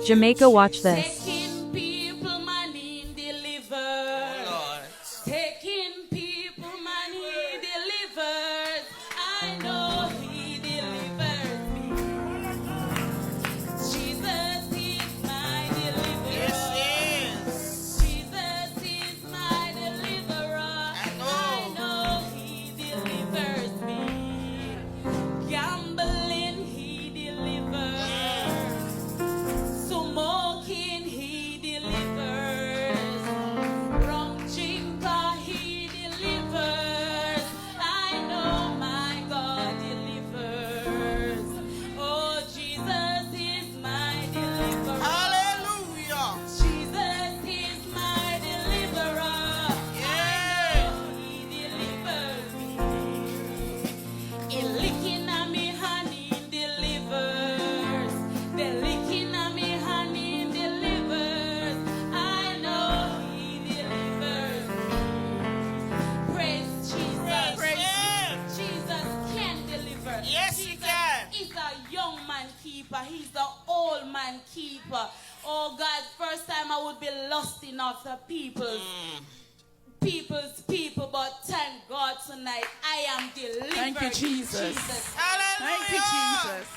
Jamaica, watch this. Taking people money delivers. Lord. Taking people money delivers. I know he delivers me. Jesus is my deliverer. Yes, Jesus is my deliverer. I know. He delivers me. Gambling, he delivers. Smoking, he delivers. Wrong drinker, he delivers. I know my God delivers. Oh, Jesus is my deliverer. Hallelujah. Jesus is my deliverer. Yeah. He delivers me. He licking on me honey delivers. The licking on me honey delivers. I know he delivers me. Praise Jesus. Praise him. Jesus can deliver. Yes, he Jesus can. is a young man keeper. He's the old man keeper. Oh God, first time I would be lost enough the people's people, but thank God tonight I am delivered. Thank you, Jesus. Jesus. Hallelujah. Thank you, Jesus.